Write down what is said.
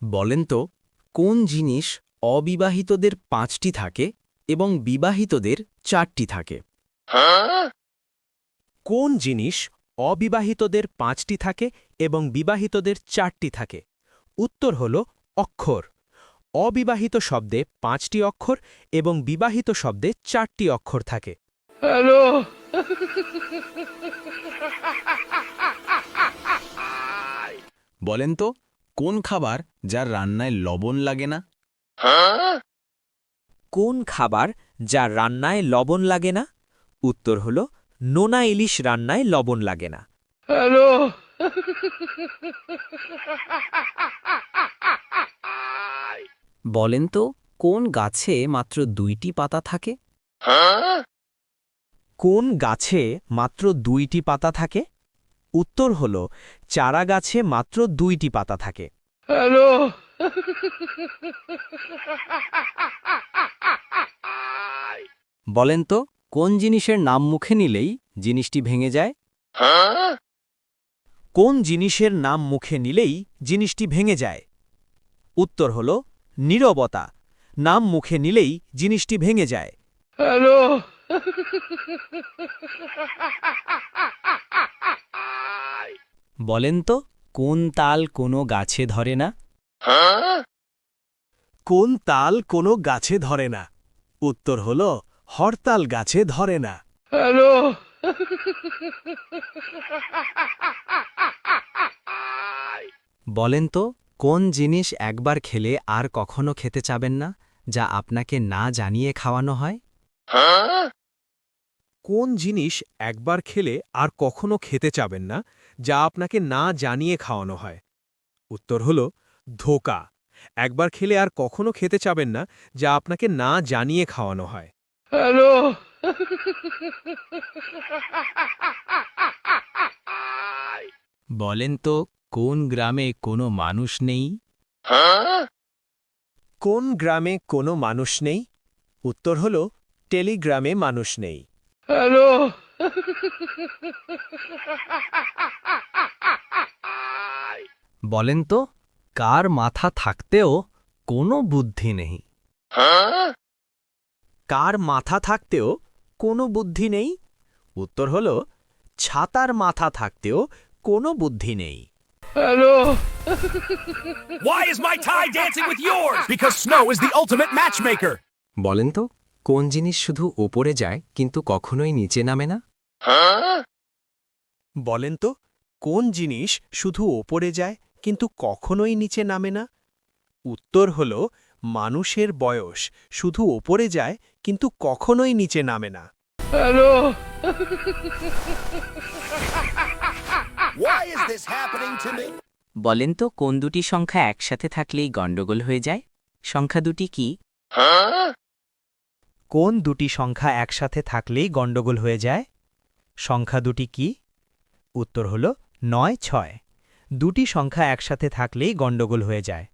বলেন তো কোন জিনিস অবিবাহিতদের ৫টি থাকে এবং বিবাহিতদের ৪টি থাকে? কোন জিনিস অবিবাহিতদের ৫টি থাকে এবং বিবাহিতদের ৪টি থাকে? উত্তর হল অক্ষর। অবিবাহিত শব্দে ৫টি অক্ষর এবং বিবাহিত শব্দে ৪টি অক্ষর থাকে। বলেন তো কোন খাবার যার রান্নায় লবণ লাগে না? কোন খাবার যার রান্নায় লবণ লাগে না? উত্তর হল নোনা ইলিশ রান্নায় লবণ লাগে না। বলেন তো কোন গাছে মাত্র ২টি পাতা থাকে? কোন গাছে মাত্র ২টি পাতা থাকে? উত্তর হল চারা গাছে মাত্র ২টি পাতা থাকে। বলেন তো কোন জিনিসের নাম মুখে নিলেই জিনিসটি ভেঙে যায়? কোন জিনিসের নাম মুখে নিলেই জিনিসটি ভেঙে যায়? উত্তর হল নীরবতা। নাম মুখে নিলেই জিনিসটি ভেঙে যায়। বলেন তো কোন তাল কোনো গাছে ধরে না? কোন তাল কোনো গাছে ধরে না? উত্তর হল হরতাল গাছে ধরে না। বলেন তো কোন জিনিস একবার খেলে আর কখনো খেতে চাবেন না, যা আপনাকে না জানিয়ে খাওয়ানো হয়? কোন জিনিস একবার খেলে আর কখনো খেতে চাবেন না, যা আপনাকে না জানিয়ে খাওয়ানো হয়? উত্তর হল ধোঁকা। একবার খেলে আর কখনো খেতে চাবেন না, যা আপনাকে না জানিয়ে খাওয়ানো হয়। বলেন তো কোন গ্রামে কোনো মানুষ নেই? কোন গ্রামে কোনো মানুষ নেই? উত্তর হল টেলিগ্রামে মানুষ নেই। বলেন তো কার মাথা থাকতেও কোনো বুদ্ধি নেই? কার মাথা থাকতেও কোনো বুদ্ধি নেই? উত্তর হল ছাতার মাথা থাকতেও কোনো বুদ্ধি নেই। Why is my tie dancing with yours? Because snow is the ultimate matchmaker. বলেন তো কোন জিনিস শুধু ওপরে যায় কিন্তু কখনোই নিচে নামে না? বলেন তো কোন জিনিস শুধু ওপরে যায় কিন্তু কখনোই নিচে নামে না? উত্তর হল মানুষের বয়স শুধু ওপরে যায় কিন্তু কখনোই নিচে নামে না। Why is this happening to me? বলেন তো কোন দুটি সংখ্যা একসাথে থাকলেই গণ্ডগোল হয়ে যায়? সংখ্যা দুটি কি? কোন দুটি সংখ্যা একসাথে থাকলেই গণ্ডগোল হয়ে যায়? সংখ্যা দুটি কি? উত্তর হল ৯-৬। দুটি সংখ্যা একসাথে থাকলেই গণ্ডগোল হয়ে যায়।